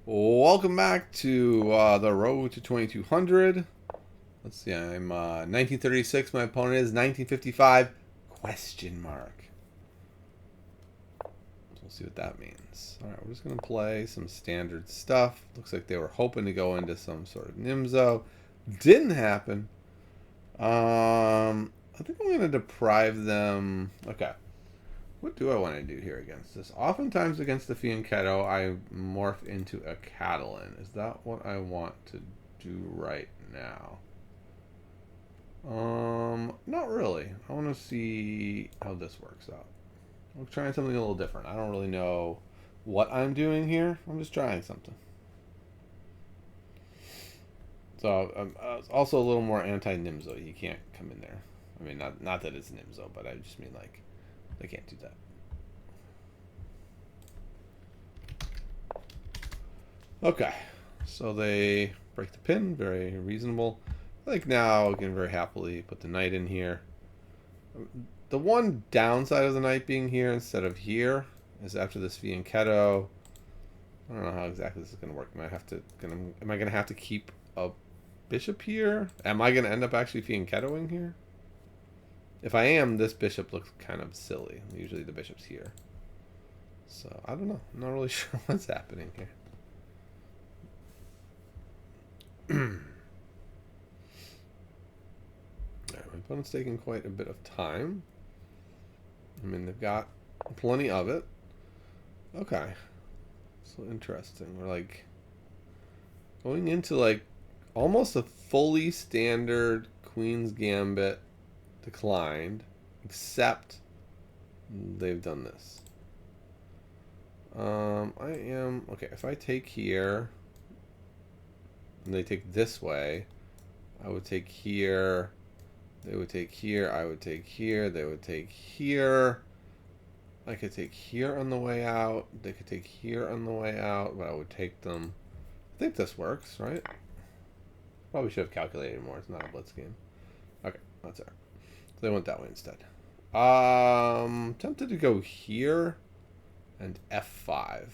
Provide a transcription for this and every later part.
Welcome back to the road to 2200. Let's see, I'm 1936. My opponent is 1955. Question mark. So we'll see what that means. All right, we're just gonna play some standard stuff. Looks like they were hoping to go into some sort of Nimzo. Didn't happen. I think I'm gonna deprive them. Okay. What do I want to do here against this? Oftentimes against the Fianchetto, I morph into a Catalan. Is that what I want to do right now? Not really. I want to see how this works out. I'm trying something a little different. I don't really know what I'm doing here. I'm just trying something. So I'm also a little more anti-Nimzo. He can't come in there. I mean, not that it's Nimzo, but I just mean like they can't do that. Okay, so they break the pin, very reasonable. I think now I can very happily put the knight in here. The one downside of the knight being here instead of here is after this Fianchetto. I don't know how exactly this is going to work. Am I going to have to keep a bishop here? Am I going to end up actually Fianchettoing here? If I am, this bishop looks kind of silly. Usually the bishop's here. So I don't know. I'm not really sure what's happening here. My opponent's taking quite a bit of time. I mean, they've got plenty of it. Okay. So interesting. We're like going into like almost a fully standard Queen's Gambit declined, except they've done this. I am okay. If I take here and they take this way, I would take here. They would take here. I would take here. They would take here. I could take here on the way out. They could take here on the way out, but I would take them. I think this works, right? Probably should have calculated more. It's not a blitz game. Okay, that's all right. So they went that way instead. Tempted to go here and F5.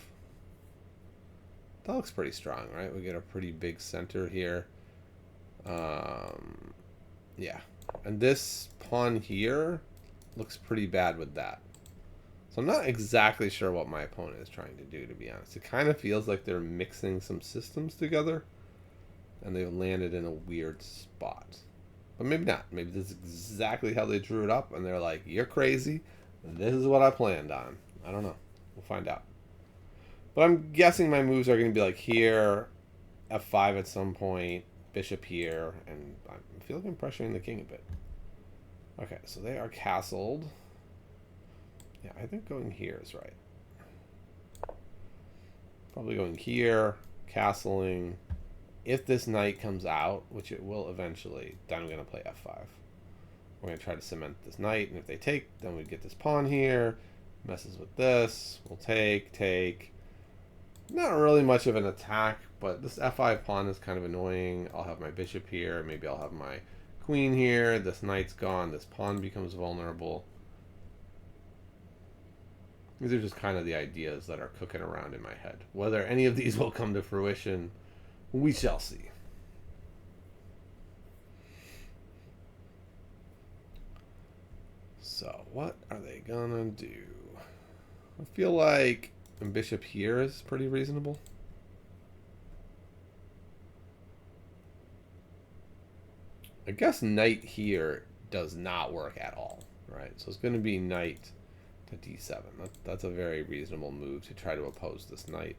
That looks pretty strong, right? We get a pretty big center here. Yeah. And this pawn here looks pretty bad with that. So I'm not exactly sure what my opponent is trying to do, to be honest. It kind of feels like they're mixing some systems together, and they've landed in a weird spot. But maybe not. Maybe this is exactly how they drew it up, and they're like, you're crazy. This is what I planned on. I don't know. We'll find out. But I'm guessing my moves are going to be like here, F5 at some point, bishop here, and I feel like I'm pressuring the king a bit. Okay, so they are castled. Yeah, I think going here is right. Probably going here, castling. If this knight comes out, which it will eventually, then I'm going to play F5. We're going to try to cement this knight, and if they take, then we get this pawn here. Messes with this. We'll take. Not really much of an attack, but this F5 pawn is kind of annoying. I'll have my bishop here. Maybe I'll have my queen here. This knight's gone. This pawn becomes vulnerable. These are just kind of the ideas that are cooking around in my head. Whether any of these will come to fruition, we shall see. So, what are they gonna do? I feel like bishop here is pretty reasonable. I guess knight here does not work at all, right? So it's going to be knight to d7. That's a very reasonable move to try to oppose this knight.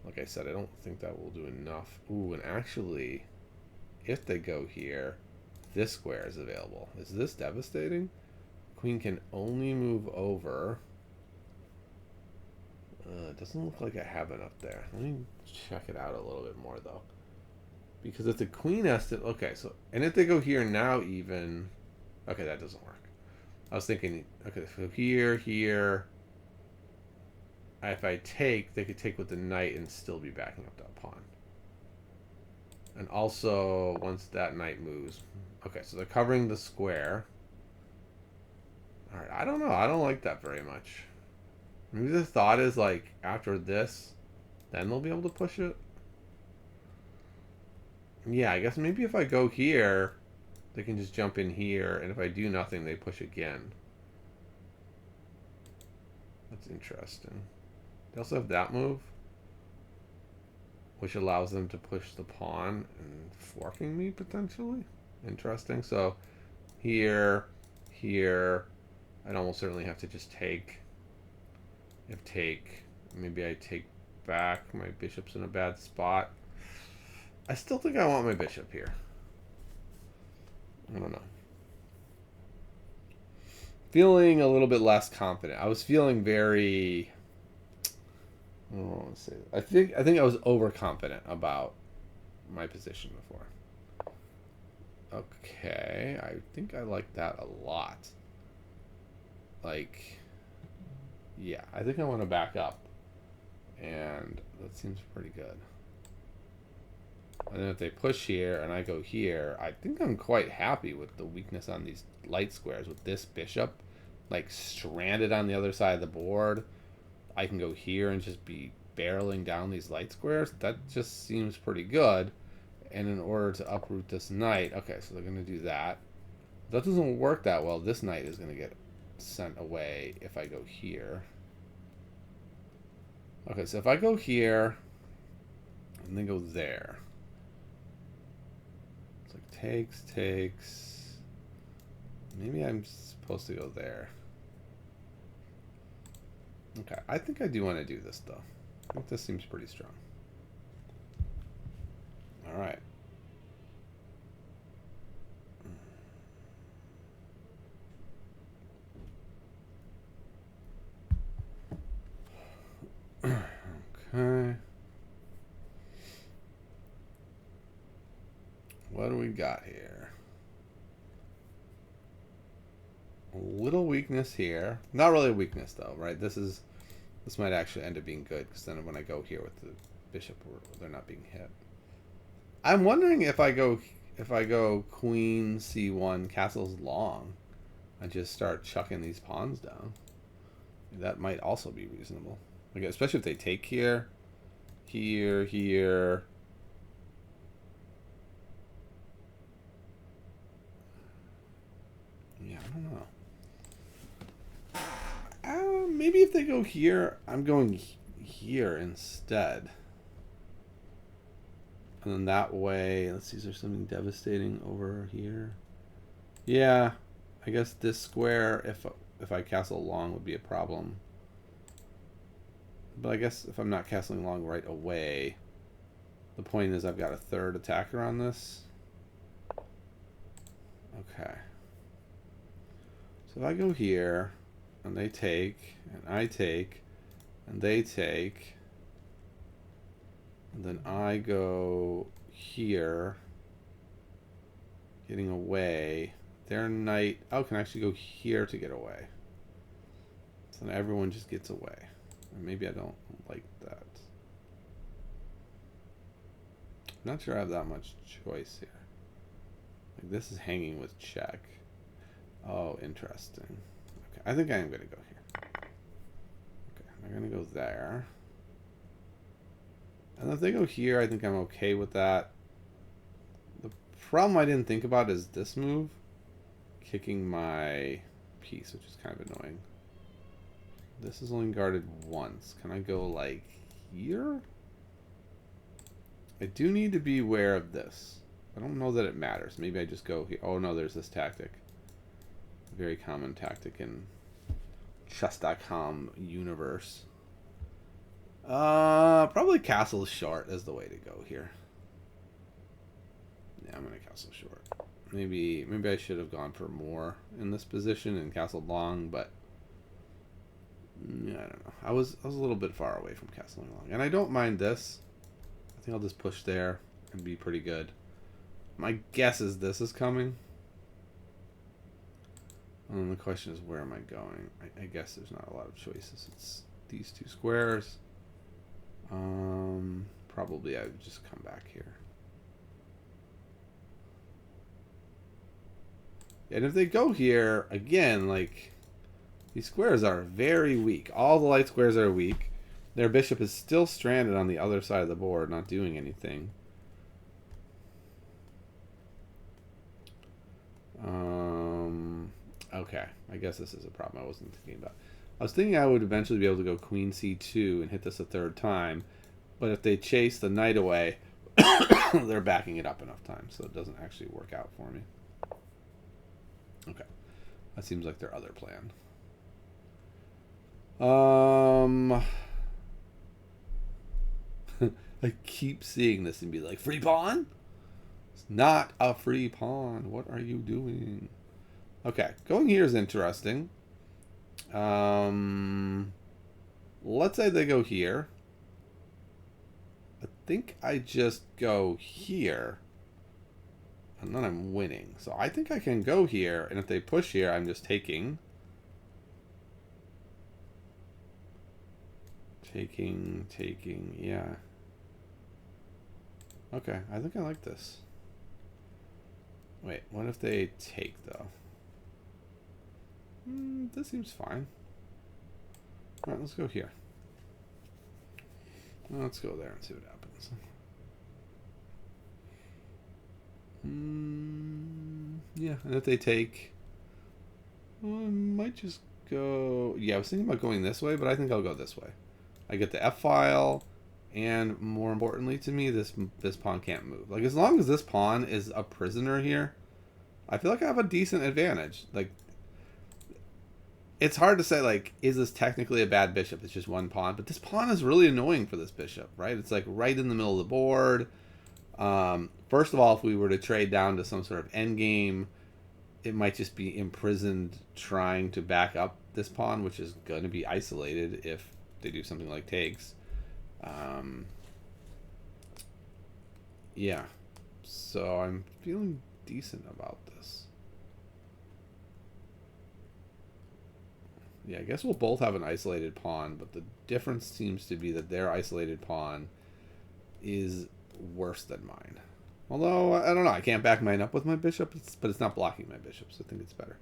Like I said, I don't think that will do enough. Ooh, and actually, if they go here, this square is available. Is this devastating? Queen can only move over. It doesn't look like I have enough there. Let me check it out a little bit more, though. Because if the queen has to... Okay, so... And if they go here now even... Okay, that doesn't work. I was thinking... Okay, so here... If I take, they could take with the knight and still be backing up that pawn. And also, once that knight moves... Okay, so they're covering the square. Alright, I don't know. I don't like that very much. Maybe the thought is, like, after this... then they'll be able to push it. Yeah, I guess maybe if I go here, they can just jump in here, and if I do nothing, they push again. That's interesting. They also have that move, which allows them to push the pawn and forking me, potentially. Interesting. So here, here, I'd almost certainly have to just take. If take, maybe I take back. My bishop's in a bad spot. I still think I want my bishop here. I don't know. Feeling a little bit less confident. I was feeling very. I don't want to say that. I think I was overconfident about my position before. Okay, I think I like that a lot. Like, yeah, I think I want to back up, and that seems pretty good. And then if they push here and I go here, I think I'm quite happy with the weakness on these light squares with this bishop, like stranded on the other side of the board. I can go here and just be barreling down these light squares. That just seems pretty good. And in order to uproot this knight, okay, so they're going to do that. That doesn't work that well. This knight is going to get sent away if I go here. Okay, so if I go here and then go there. It's like takes. Maybe I'm supposed to go there. Okay, I think I do want to do this, though. I think this seems pretty strong. All right. Okay. What do we got here? A little weakness here. Not really a weakness, though, right? This might actually end up being good, because then when I go here with the bishop, they're not being hit. I'm wondering if I go queen c1, castle's long, and just start chucking these pawns down. That might also be reasonable. Like, especially if they take here, here. Yeah, I don't know. Maybe if they go here, I'm going here instead. And then that way, let's see, is there something devastating over here? Yeah, I guess this square, if I castle long, would be a problem. But I guess if I'm not castling long right away, the point is I've got a third attacker on this. Okay. So if I go here, and they take, and I take, and they take, and then I go here, getting away. Their knight, oh, can actually go here to get away. So then everyone just gets away. And maybe I don't like that. I'm not sure I have that much choice here. Like, this is hanging with check. Oh, interesting. Okay, I think I am going to go here. Okay, I'm going to go there. And if they go here, I think I'm okay with that. The problem I didn't think about is this move. Kicking my piece, which is kind of annoying. This is only guarded once. Can I go, like, here? I do need to be aware of this. I don't know that it matters. Maybe I just go here. Oh, no, there's this tactic. Very common tactic in chess.com universe. Probably castle short is the way to go here. Yeah, I'm gonna castle short. Maybe I should have gone for more in this position and castled long, but yeah, I don't know. I was a little bit far away from castling long, and I don't mind this. I think I'll just push there and be pretty good. My guess is this is coming. And the question is, where am I going? I guess there's not a lot of choices. It's these two squares. Probably I would just come back here. And if they go here, again, like, these squares are very weak. All the light squares are weak. Their bishop is still stranded on the other side of the board, not doing anything. Okay, I guess this is a problem I wasn't thinking about. I was thinking I would eventually be able to go queen c2 and hit this a third time, but if they chase the knight away, they're backing it up enough times, so it doesn't actually work out for me. Okay, that seems like their other plan. I keep seeing this and be like, free pawn? It's not a free pawn. What are you doing? Okay, going here is interesting. Let's say they go here. I think I just go here. And then I'm winning. So I think I can go here. And if they push here, I'm just taking. Taking, yeah. Okay, I think I like this. Wait, what if they take, though? This seems fine. Alright, let's go here. Let's go there and see what happens. Yeah, and if they take... Well, I might just go... Yeah, I was thinking about going this way, but I think I'll go this way. I get the F-file, and more importantly to me, this pawn can't move. Like, as long as this pawn is a prisoner here, I feel like I have a decent advantage. Like, it's hard to say, like, is this technically a bad bishop? It's just one pawn. But this pawn is really annoying for this bishop, right? It's, like, right in the middle of the board. First of all, if we were to trade down to some sort of endgame, it might just be imprisoned trying to back up this pawn, which is going to be isolated if they do something like takes. Yeah. So I'm feeling decent about this. Yeah, I guess we'll both have an isolated pawn, but the difference seems to be that their isolated pawn is worse than mine. Although, I don't know, I can't back mine up with my bishop, but it's not blocking my bishop, so I think it's better.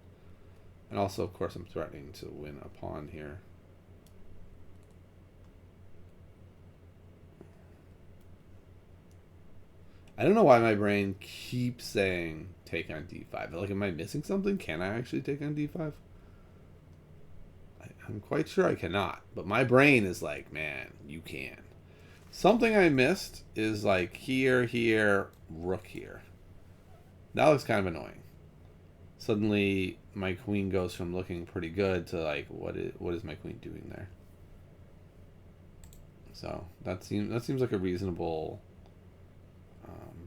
And also, of course, I'm threatening to win a pawn here. I don't know why my brain keeps saying take on d5. Like, am I missing something? Can I actually take on d5? I'm quite sure I cannot. But my brain is like, man, you can. Something I missed is like here, rook here. That looks kind of annoying. Suddenly, my queen goes from looking pretty good to like, what is my queen doing there? So that seems like a reasonable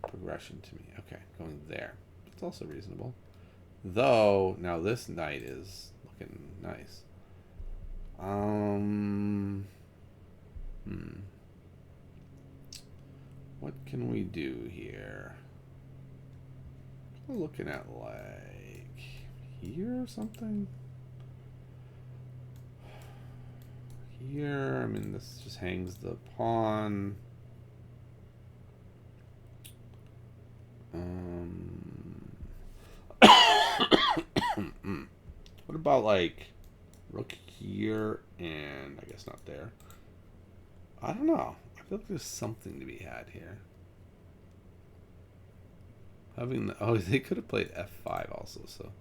progression to me. Okay, going there. It's also reasonable. Though, now this knight is looking nice. What can we do here? I'm looking at like here or something. Here, I mean, this just hangs the pawn. What about like rook here and I guess not there? I don't know. I feel like there's something to be had here. They could have played f5 also, so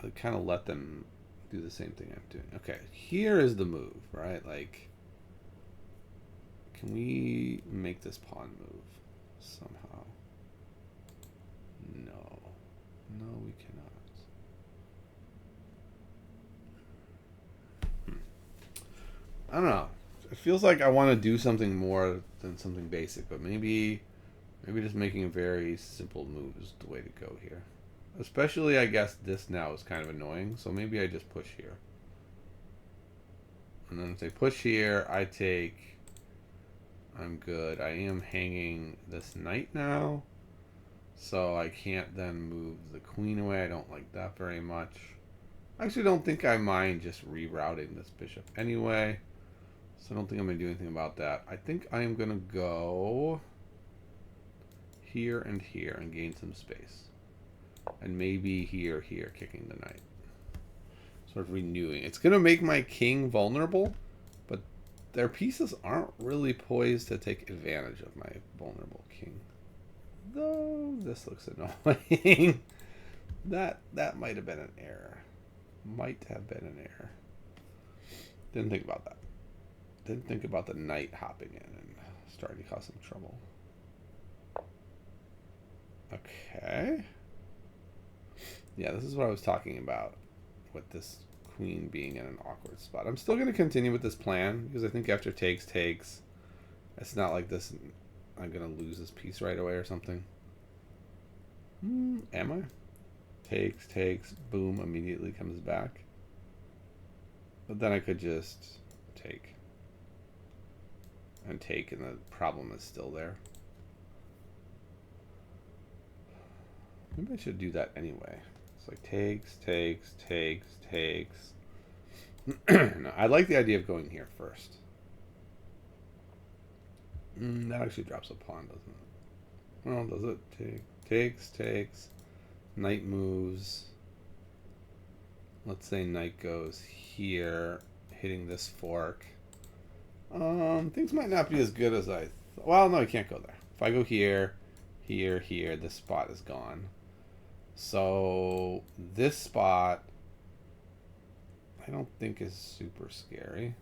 I kind of let them do the same thing I'm doing. Okay, here is the move, right? Like, can we make this pawn move somehow? No, we cannot. I don't know. It feels like I want to do something more than something basic, but maybe just making a very simple move is the way to go here. Especially, I guess, this now is kind of annoying, so maybe I just push here. And then if they push here, I take... I'm good. I am hanging this knight now, so I can't then move the queen away. I don't like that very much. I actually don't think I mind just rerouting this bishop anyway, so I don't think I'm going to do anything about that. I think I am going to go here and gain some space. And maybe here, kicking the knight. Sort of renewing. It's going to make my king vulnerable, but their pieces aren't really poised to take advantage of my vulnerable king. Though this looks annoying. That might have been an error. Might have been an error. Didn't think about that. Didn't think about the knight hopping in and starting to cause some trouble. Okay. Yeah, this is what I was talking about with this queen being in an awkward spot. I'm still going to continue with this plan because I think after takes, it's not like this. I'm going to lose this piece right away or something. Am I? Takes, boom, immediately comes back. But then I could just take. And take, and the problem is still there. Maybe I should do that anyway. It's like takes. No, I like the idea of going here first. That actually drops a pawn, doesn't it? Well, does it? Takes. Knight moves. Let's say knight goes here, hitting this fork. Things might not be as good as I thought. Well, no, I can't go there. If I go here, this spot is gone. So this spot I don't think is super scary.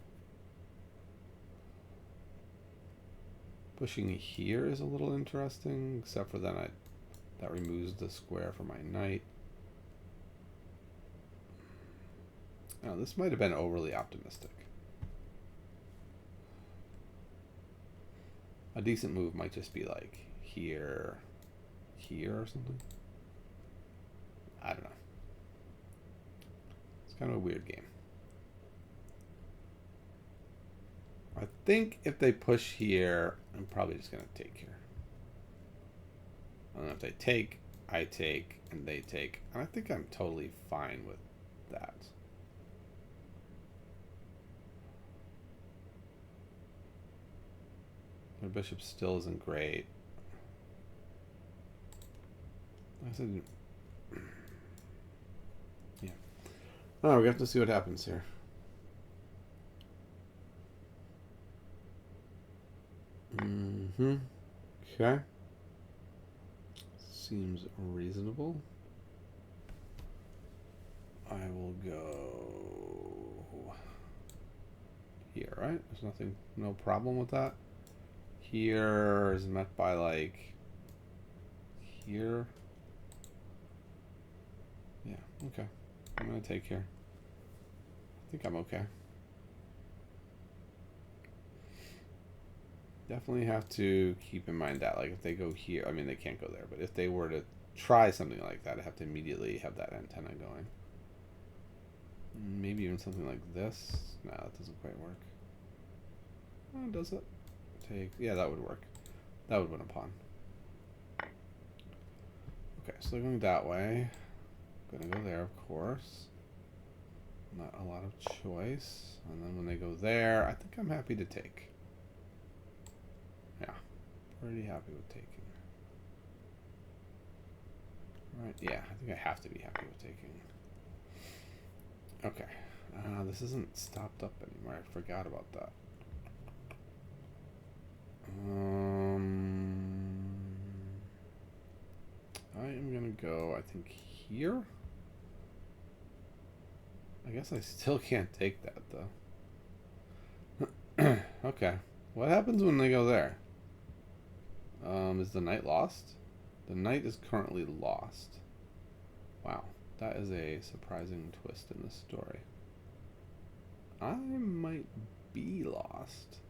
Pushing here is a little interesting, except for then that removes the square for my knight. Oh, this might have been overly optimistic. A decent move might just be like here or something. I don't know. It's kind of a weird game. I think if they push here, I'm probably just going to take here. I don't know if they take, I take, and they take. And I think I'm totally fine with that. Their bishop still isn't great. I said, yeah. Oh, we're going to have to see what happens here. Okay. Seems reasonable. I will go here, right? There's nothing, no problem with that. Here is met by like here. Yeah, okay. I'm gonna take here. I think I'm okay. Definitely have to keep in mind that, like, if they go here, I mean, they can't go there, but if they were to try something like that, I have to immediately have that antenna going. Maybe even something like this. No, that doesn't quite work. Oh, does it? Take. Yeah, that would work. That would win a pawn. Okay, so they're going that way. Gonna go there, of course. Not a lot of choice. And then when they go there, I think I'm happy to take. Yeah, pretty happy with taking. Right, yeah, I think I have to be happy with taking. Okay, this isn't stopped up anymore. I forgot about that. I am gonna go, I think, here. I guess I still can't take that, though. Okay, what happens when they go there? Is the knight lost? The knight is currently lost. Wow, that is a surprising twist in the story. I might be lost.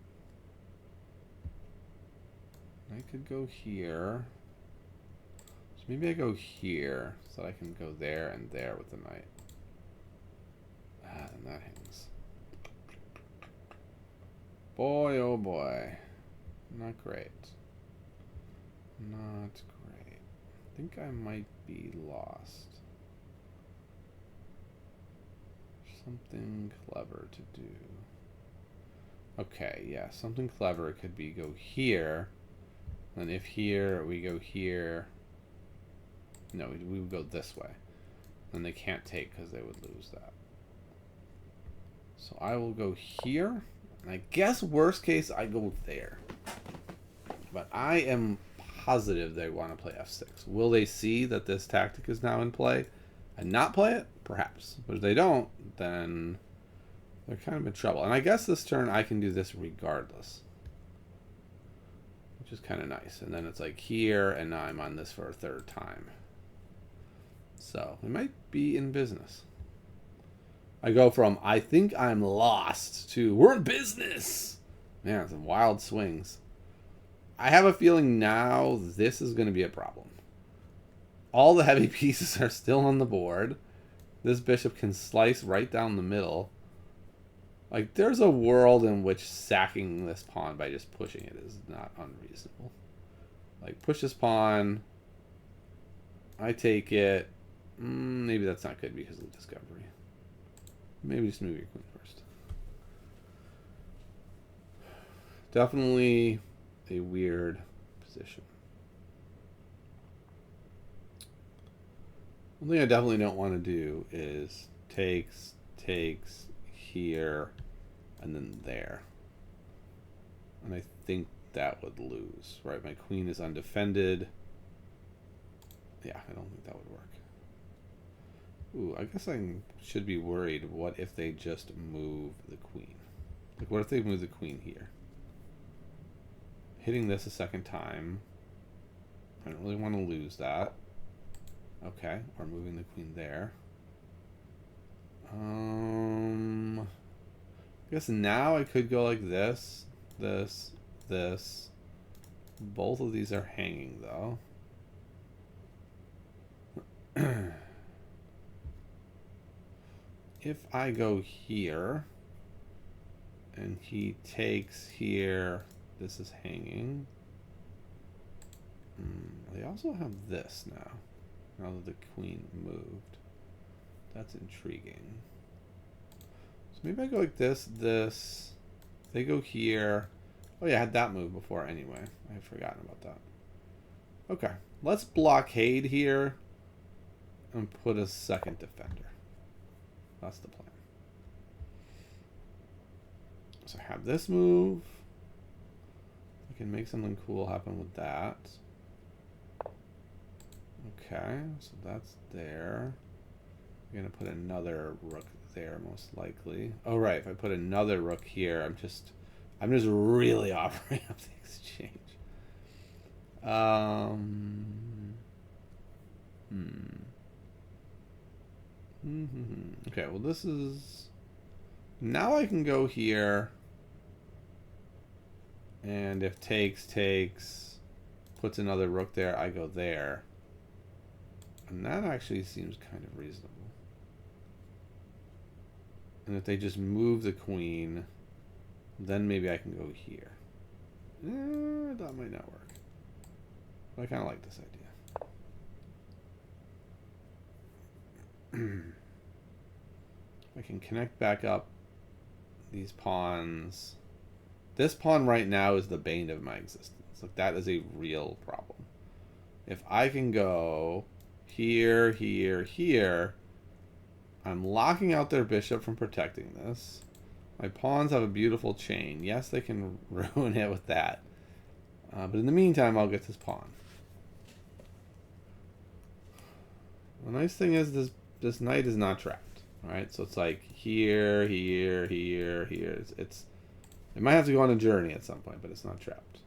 I could go here. So maybe I go here so that I can go there and there with the knight. Ah, and that hangs. Boy, oh boy. Not great. Not great. I think I might be lost. Something clever to do. Okay, yeah, something clever could be go here. And if here, we go here. No, we would go this way. And they can't take because they would lose that. So I will go here. And I guess worst case, I go there. But I am positive they want to play f6. Will they see that this tactic is now in play and not play it? Perhaps. But if they don't, then they're kind of in trouble. And I guess this turn I can do this regardless, which is kind of nice. And then it's like here, and now I'm on this for a third time. So it might be in business. I go from I think I'm lost to we're in business. Man, some wild swings. I have a feeling now this is going to be a problem. All the heavy pieces are still on the board. This bishop can slice right down the middle. Like, there's a world in which sacking this pawn by just pushing it is not unreasonable. Like, push this pawn. I take it. Maybe that's not good because of the discovery. Maybe just move your queen first. Definitely a weird position. One thing I definitely don't want to do is takes here, and then there. And I think that would lose, right? My queen is undefended. Yeah, I don't think that would work. Ooh, I guess I should be worried. What if they just move the queen? Like, what if they move the queen here? Hitting this a second time. I don't really want to lose that. Okay, or moving the queen there. I guess now I could go like this, this. Both of these are hanging though. If I go here and he takes here, this is hanging. They also have this now that the queen moved. That's intriguing. So maybe I go like this. They go here. Oh yeah, I had that move before anyway. I had forgotten about that. Okay, let's blockade here and put a second defender. That's the plan. So I have this move. I can make something cool happen with that. Okay, so that's there. I'm gonna put another rook there most likely. Oh right, if I put another rook here, I'm just really offering up the exchange. Okay, well this is... Now I can go here. And if takes, puts another rook there, I go there. And that actually seems kind of reasonable. And if they just move the queen, then maybe I can go here. That might not work. But I kind of like this idea. I can connect back up these pawns. This pawn right now is the bane of my existence. Like, that is a real problem. If I can go here, here, I'm locking out their bishop from protecting this. My pawns have a beautiful chain. Yes, they can ruin it with that. But in the meantime, I'll get this pawn. The nice thing is this knight is not trapped. Alright, so it's like here. It might have to go on a journey at some point, but it's not trapped.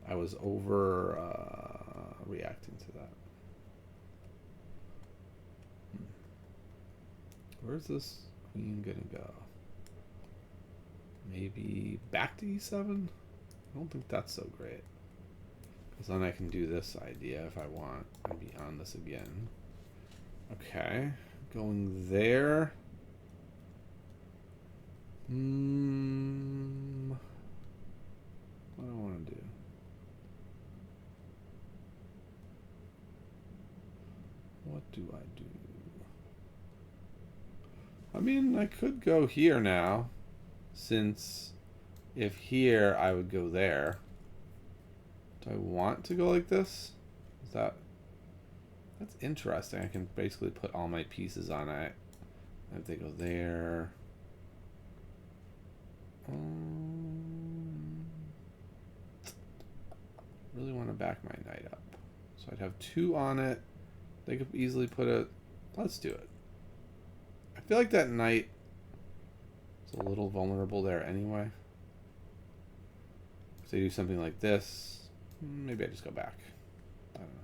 I was reacting to that. Where's this queen gonna go? Maybe back to e7? I don't think that's so great. Because then I can do this idea if I want and be on this again. Okay, going there. What do I want to do? What do I do? I mean, I could go here now, since if here, I would go there. Do I want to go like this? Is that... That's interesting. I can basically put all my pieces on it. If they go there... Really want to back my knight up. So I'd have 2 on it. They could easily put a... Let's do it. I feel like that knight is a little vulnerable there anyway. If they do something like this, maybe I just go back. I don't know.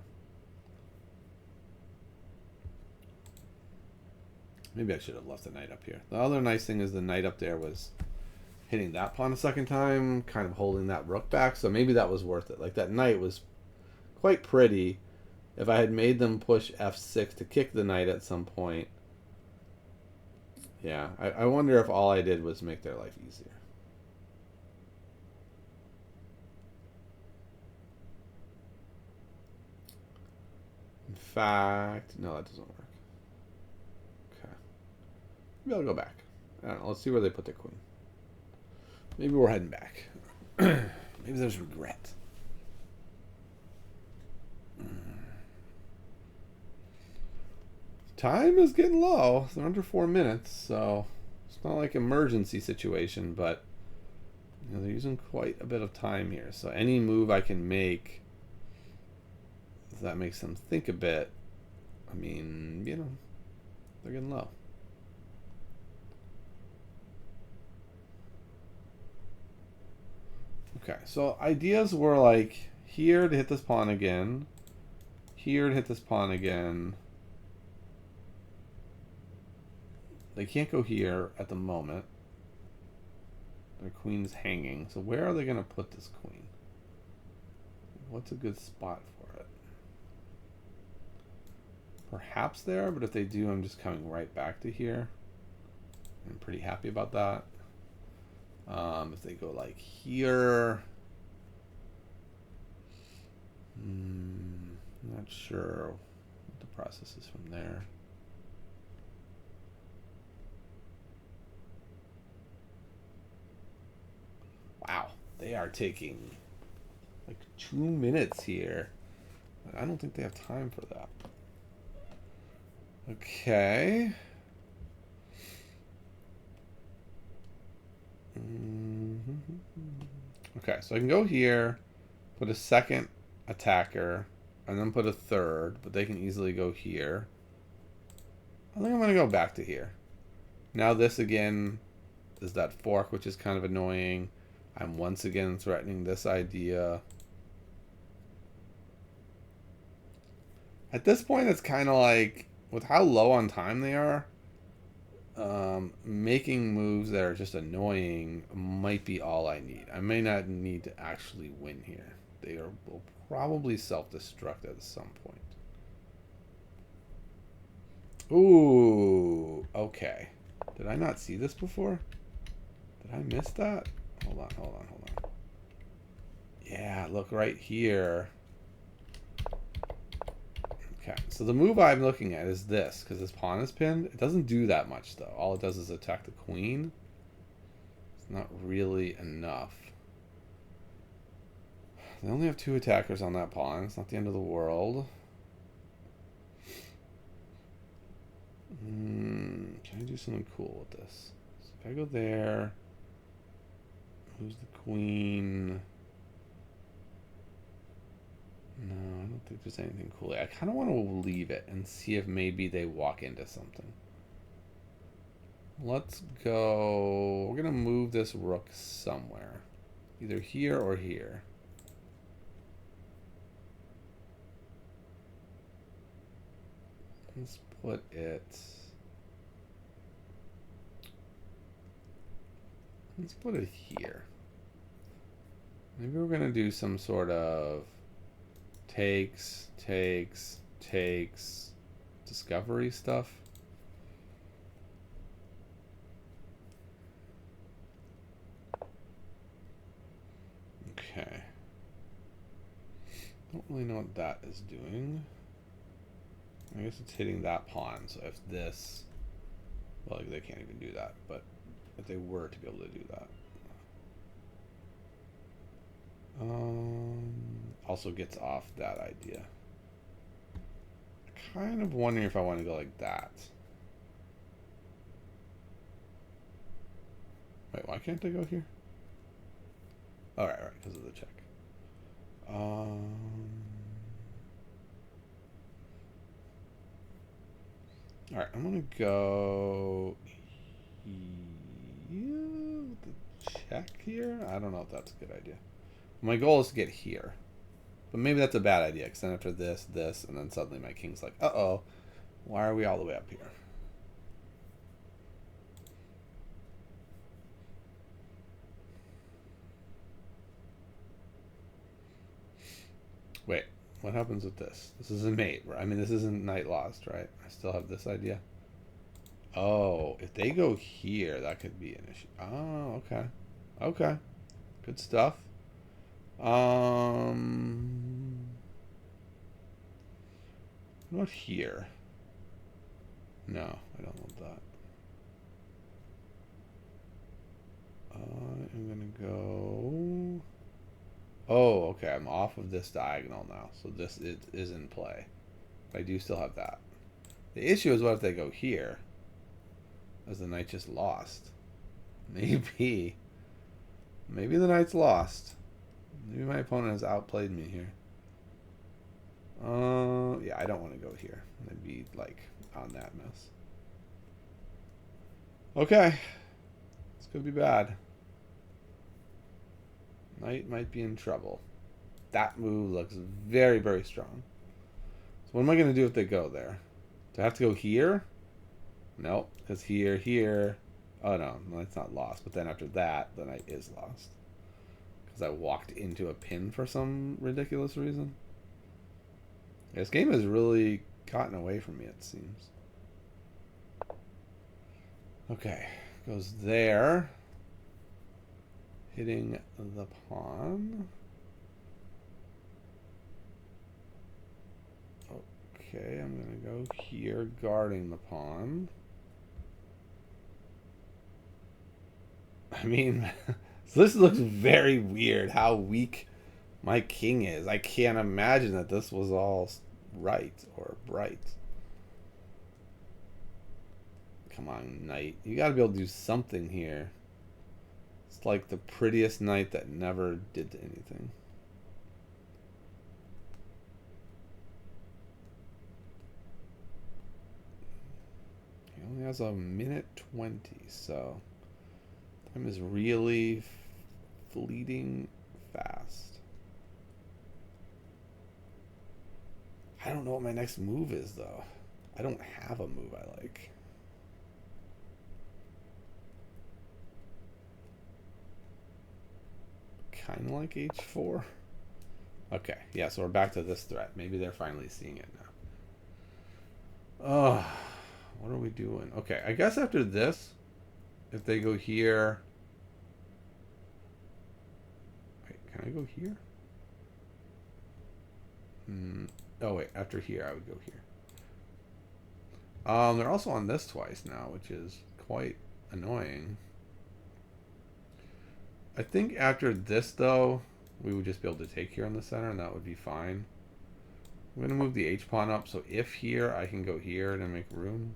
Maybe I should have left the knight up here. The other nice thing is the knight up there was hitting that pawn a second time, kind of holding that rook back, so maybe that was worth it. Like, that knight was quite pretty. If I had made them push f6 to kick the knight at some point, yeah, I wonder if all I did was make their life easier. In fact, no, that doesn't work. Okay. Maybe I'll go back. I don't know, let's see where they put their queen. Maybe we're heading back. Maybe there's regret. Time is getting low. They're under 4 minutes, so it's not like emergency situation, but you know, they're using quite a bit of time here. So any move I can make that makes them think a bit, I mean, you know, they're getting low. Okay, so ideas were like here to hit this pawn again, here to hit this pawn again. They can't go here at the moment. Their queen's hanging. So where are they going to put this queen? What's a good spot for it? Perhaps there, but if they do, I'm just coming right back to here. I'm pretty happy about that. If they go like here, not sure what the process is from there. Wow, they are taking like 2 minutes here. I don't think they have time for that. Okay. Okay, so I can go here, put a second attacker, and then put a third, but they can easily go here. I think I'm going to go back to here. Now this again is that fork, which is kind of annoying. I'm once again threatening this idea. At this point, it's kind of like, with how low on time they are, making moves that are just annoying might be all I need. I may not need to actually win here. They will probably self-destruct at some point. Ooh, okay. Did I not see this before? Did I miss that? Hold on, hold on, hold on. Yeah, look right here. Okay, so the move I'm looking at is this, because this pawn is pinned. It doesn't do that much, though. All it does is attack the queen. It's not really enough. They only have 2 attackers on that pawn. It's not the end of the world. Can I do something cool with this? So if I go there, who's the queen? No, I don't think there's anything cool. I kind of want to leave it and see if maybe they walk into something. Let's go... We're going to move this rook somewhere. Either here or here. Let's put it... Let's put it here. Maybe we're going to do some sort of takes, discovery stuff. Okay. Don't really know what that is doing. I guess it's hitting that pawn, so if this... Well, they can't even do that, but if they were to be able to do that. Also gets off that idea. Kind of wondering if I want to go like that. Wait, why can't I go here? Alright, because of the check. Alright, I'm gonna go with the check here. I don't know if that's a good idea. My goal is to get here. But maybe that's a bad idea, because then after this, and then suddenly my king's like, uh-oh, why are we all the way up here? Wait, what happens with this? This is a mate, right? I mean, this isn't Knight Lost, right? I still have this idea. Oh, if they go here, that could be an issue. Oh, okay. Okay. Good stuff. What about here? No, I don't want that. I'm gonna go... Oh, okay, I'm off of this diagonal now, so this is in play. But I do still have that. The issue is, what if they go here? As the knight just lost. Maybe. Maybe the knight's lost. Maybe my opponent has outplayed me here. Yeah, I don't want to go here. I'd be, like, on that mess. Okay. This could be bad. Knight might be in trouble. That move looks very, very strong. So what am I going to do if they go there? Do I have to go here? Nope, because here. Oh, no, it's not lost. But then after that, the knight is lost. Because I walked into a pin for some ridiculous reason. This game has really gotten away from me, it seems. Okay, goes there. Hitting the pawn. Okay, I'm going to go here, guarding the pawn. I mean, so this looks very weird, how weak my king is. I can't imagine that this was all right or bright. Come on, knight. You got to be able to do something here. It's like the prettiest knight that never did anything. He only has a minute 20, so time is really fleeting fast. I don't know what my next move is, though. I don't have a move I like. Kind of like h4. Okay, yeah, so we're back to this threat. Maybe they're finally seeing it now. Oh, what are we doing? Okay, I guess after this, if they go here... Wait, can I go here? Oh, wait, after here, I would go here. They're also on this twice now, which is quite annoying. I think after this, though, we would just be able to take here in the center, and that would be fine. I'm going to move the h-pawn up, so if here, I can go here to make room.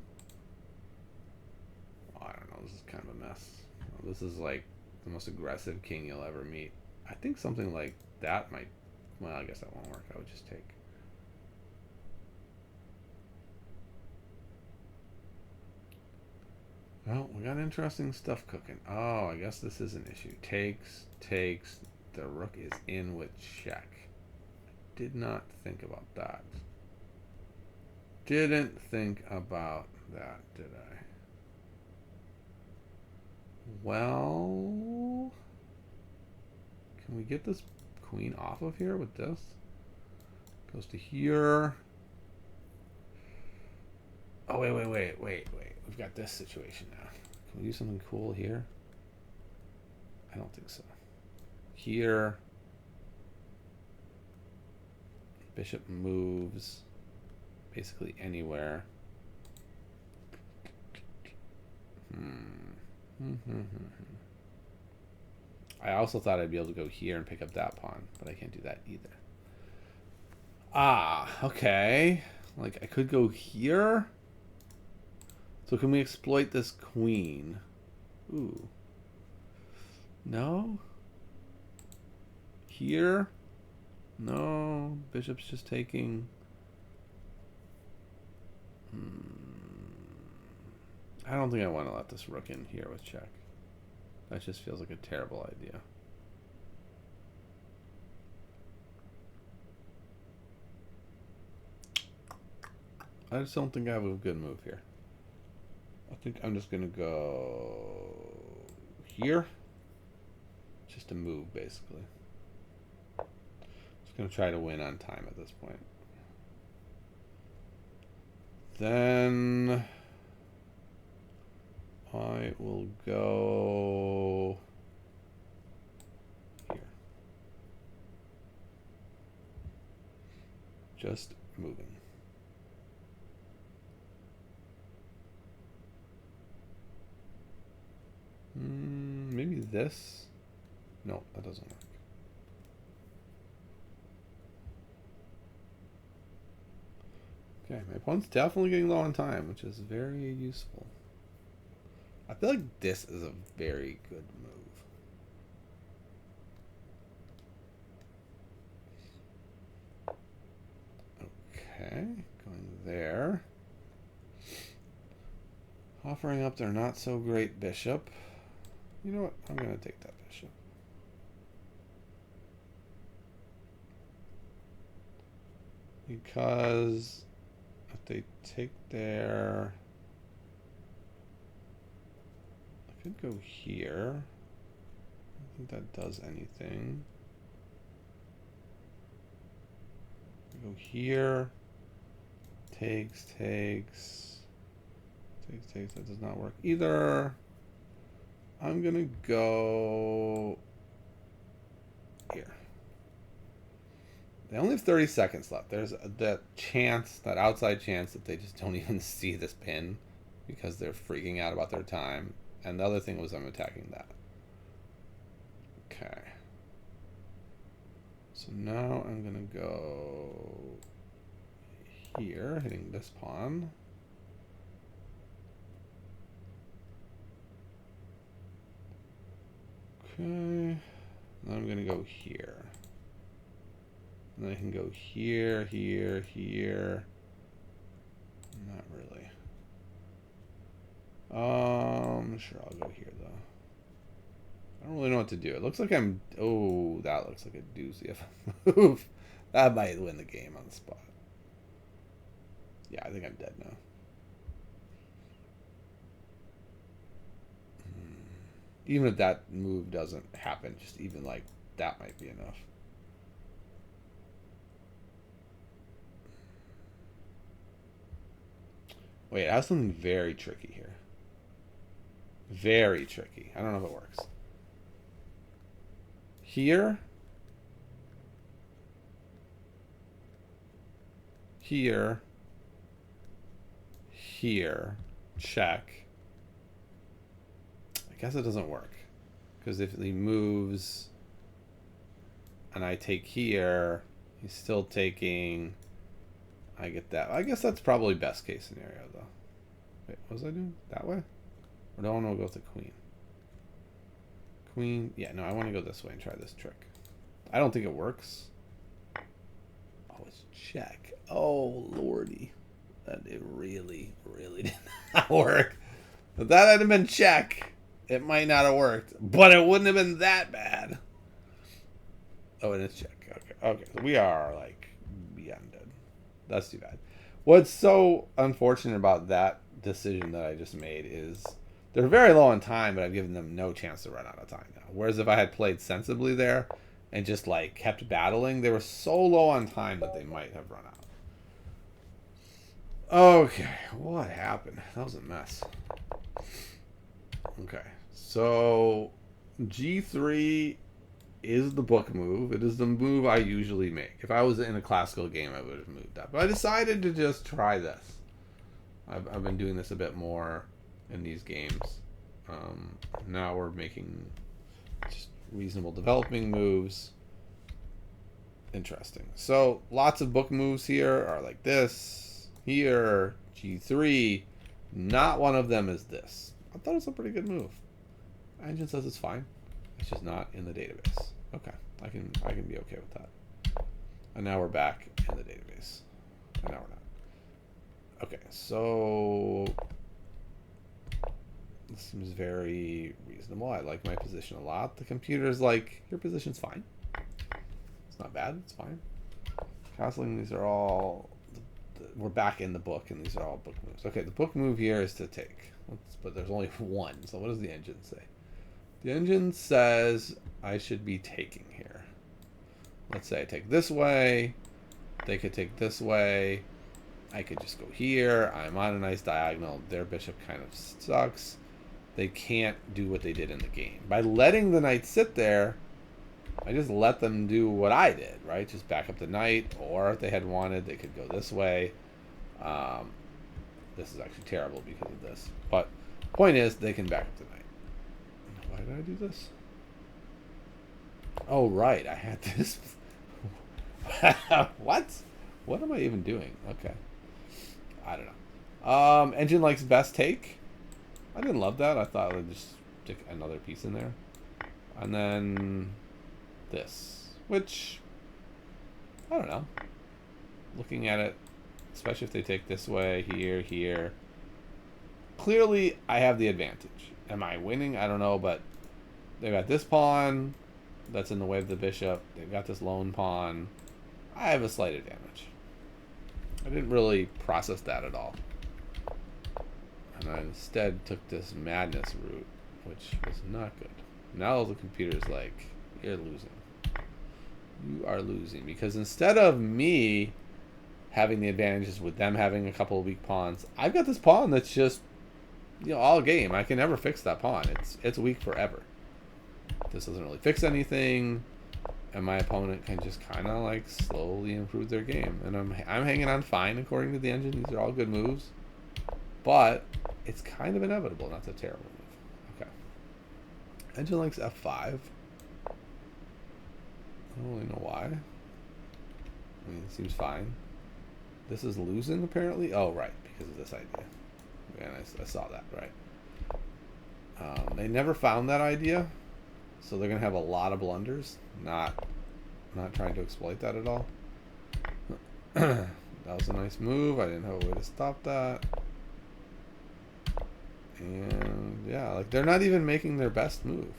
Oh, I don't know, this is kind of a mess. This is like the most aggressive king you'll ever meet. I think something like that might... Well, I guess that won't work. I would just take... Well, we got interesting stuff cooking. Oh, I guess this is an issue. Takes. The rook is in with check. Did not think about that. Didn't think about that, did I? Well... Can we get this queen off of here with this? Goes to here. Oh, wait. We've got this situation now. Can we do something cool here? I don't think so. Here. Bishop moves basically anywhere. I also thought I'd be able to go here and pick up that pawn, but I can't do that either. Ah, okay. Like, I could go here. So can we exploit this queen? Ooh. No. Here. No. Bishop's just taking. I don't think I want to let this rook in here with check. That just feels like a terrible idea. I just don't think I have a good move here. I think I'm just going to go here. Just a move, basically. Just going to try to win on time at this point. Then I will go here. Just moving. Maybe this? No, that doesn't work. Okay, my opponent's definitely getting low on time, which is very useful. I feel like this is a very good move. Okay, going there. Offering up their not so great bishop. You know what? I'm going to take that bishop. Because if they take there, I could go here. I don't think that does anything. Go here. Takes. Takes. That does not work either. I'm gonna go here. They only have 30 seconds left. There's that chance, that outside chance that they just don't even see this pin because they're freaking out about their time. And the other thing was I'm attacking that. Okay. So now I'm gonna go here, hitting this pawn. Okay. Then I'm gonna go here. And then I can go here, here, here. Not really. Sure, I'll go here though. I don't really know what to do. It looks like I'm. Oh, that looks like a doozy of a move. That might win the game on the spot. Yeah, I think I'm dead now. Even if that move doesn't happen, just even like that might be enough. Wait, I have something very tricky here. Very tricky. I don't know if it works. Here. Here. Here. Check. I guess it doesn't work. Because if he moves and I take here, he's still taking... I get that. I guess that's probably best case scenario, though. Wait, what was I doing? That way? Or do I want to go with the queen? Queen. Yeah, no, I want to go this way and try this trick. I don't think it works. Oh, it's check. Oh, lordy. That it really, really did not work. If that had been check, it might not have worked. But it wouldn't have been that bad. Oh, it is check. Okay. Okay, so we are, like, beyond dead. That's too bad. What's so unfortunate about that decision that I just made is they're very low on time, but I've given them no chance to run out of time now. Whereas if I had played sensibly there and just like kept battling, they were so low on time that they might have run out. Okay, what happened? That was a mess. Okay, so G3 is the book move. It is the move I usually make. If I was in a classical game, I would have moved that. But I decided to just try this. I've been doing this a bit more in these games. Now we're making just reasonable developing moves. Interesting. So lots of book moves here are like this. Here, G3. Not one of them is this. I thought it was a pretty good move. Engine says it's fine. It's just not in the database. Okay, I can be okay with that. And now we're back in the database. And now we're not. Okay, so this seems very reasonable. I like my position a lot. The computer's like, your position's fine. It's not bad. It's fine. Castling, these are all... We're back in the book, and these are all book moves. Okay, the book move here is to take. But there's only one, so what does the engine say? The engine says I should be taking here. Let's say I take this way. They could take this way. I could just go here. I'm on a nice diagonal. Their bishop kind of sucks. They can't do what they did in the game. By letting the knight sit there, I just let them do what I did, right? Just back up the knight, or if they had wanted, they could go this way. This is actually terrible because of this. But point is, they can back up the knight. Why did I do this? Oh, right. I had this. What? What am I even doing? Okay. I don't know. Engine likes best take. I didn't love that. I thought I'd just stick another piece in there. And then this, which, I don't know. Looking at it, especially if they take this way, here. Clearly, I have the advantage. Am I winning? I don't know, but they've got this pawn that's in the way of the bishop. They've got this lone pawn. I have a slight advantage. I didn't really process that at all. And I instead took this madness route, which was not good. Now the computer's like, you're losing. You are losing. Because instead of me having the advantages with them having a couple of weak pawns, I've got this pawn that's just, all game. I can never fix that pawn. It's weak forever. This doesn't really fix anything. And my opponent can just kind of like slowly improve their game. And I'm hanging on fine according to the engine. These are all good moves. But it's kind of inevitable. That's a terrible move. Okay. Engine likes F5. I don't really know why. I mean, it seems fine. This is losing, apparently. Oh, right. Because of this idea. Man, I saw that, right. They never found that idea. So they're going to have a lot of blunders. Not trying to exploit that at all. That was a nice move. I didn't have a way to stop that. And yeah, like they're not even making their best move.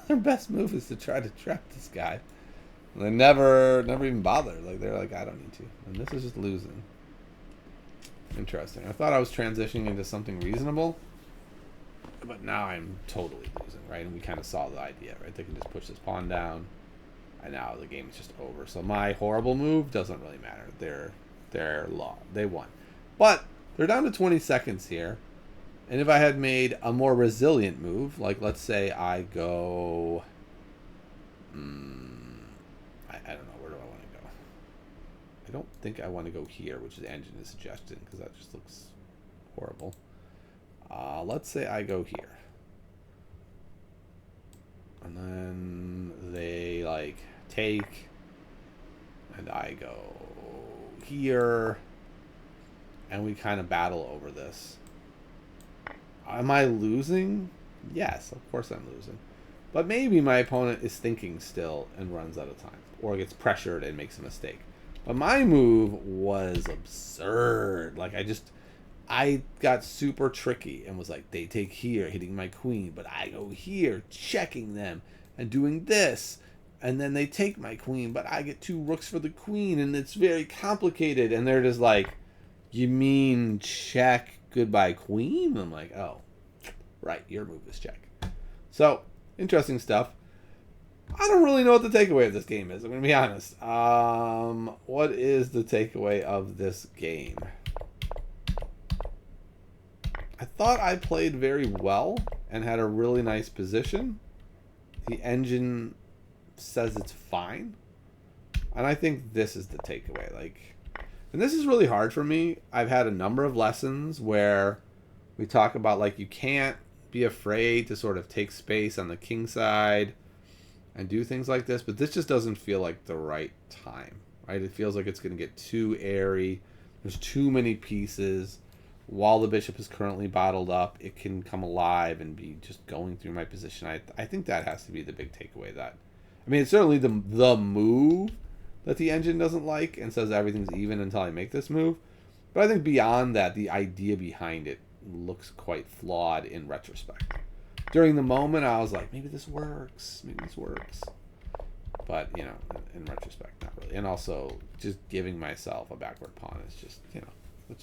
Their best move is to try to trap this guy. They never even bother. Like they're like, I don't need to. And this is just losing. Interesting. I thought I was transitioning into something reasonable, but now I'm totally losing, right? And we kind of saw the idea, right? They can just push this pawn down, and now the game is just over. So my horrible move doesn't really matter. They're law. They won, but they're down to 20 seconds here. And if I had made a more resilient move, like let's say I go, I don't know, where do I want to go? I don't think I want to go here, which the engine is suggesting, because that just looks horrible. Let's say I go here. And then they like take, and I go here, and we kind of battle over this. Am I losing? Yes, of course I'm losing. But maybe my opponent is thinking still and runs out of time, or gets pressured and makes a mistake. But my move was absurd. Like I got super tricky and was like, they take here, hitting my queen, but I go here, checking them and doing this. And then they take my queen, but I get 2 rooks for the queen, and it's very complicated. And they're just like, you mean check, goodbye queen? I'm like, oh, right, your move is check. So, interesting stuff. I don't really know what the takeaway of this game is. I'm going to be honest. What is the takeaway of this game? I thought I played very well and had a really nice position. The engine says it's fine. And I think this is the takeaway. And this is really hard for me. I've had a number of lessons where we talk about you can't be afraid to sort of take space on the king side and do things like this, but this just doesn't feel like the right time, right? It feels like it's going to get too airy. There's too many pieces. while the bishop is currently bottled up, it can come alive and be just going through my position. I think that has to be the big takeaway. That, I mean, it's certainly the move that the engine doesn't like and says everything's even until I make this move. But I think beyond that, the idea behind it looks quite flawed in retrospect. During the moment, I was like, maybe this works. Maybe this works. But, you know, in retrospect, not really. And also, just giving myself a backward pawn is just, you know,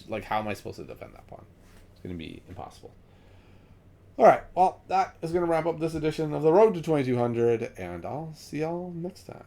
like, how am I supposed to defend that pawn? It's going to be impossible. All right, well, that is going to wrap up this edition of The Road to 2200, and I'll see y'all next time.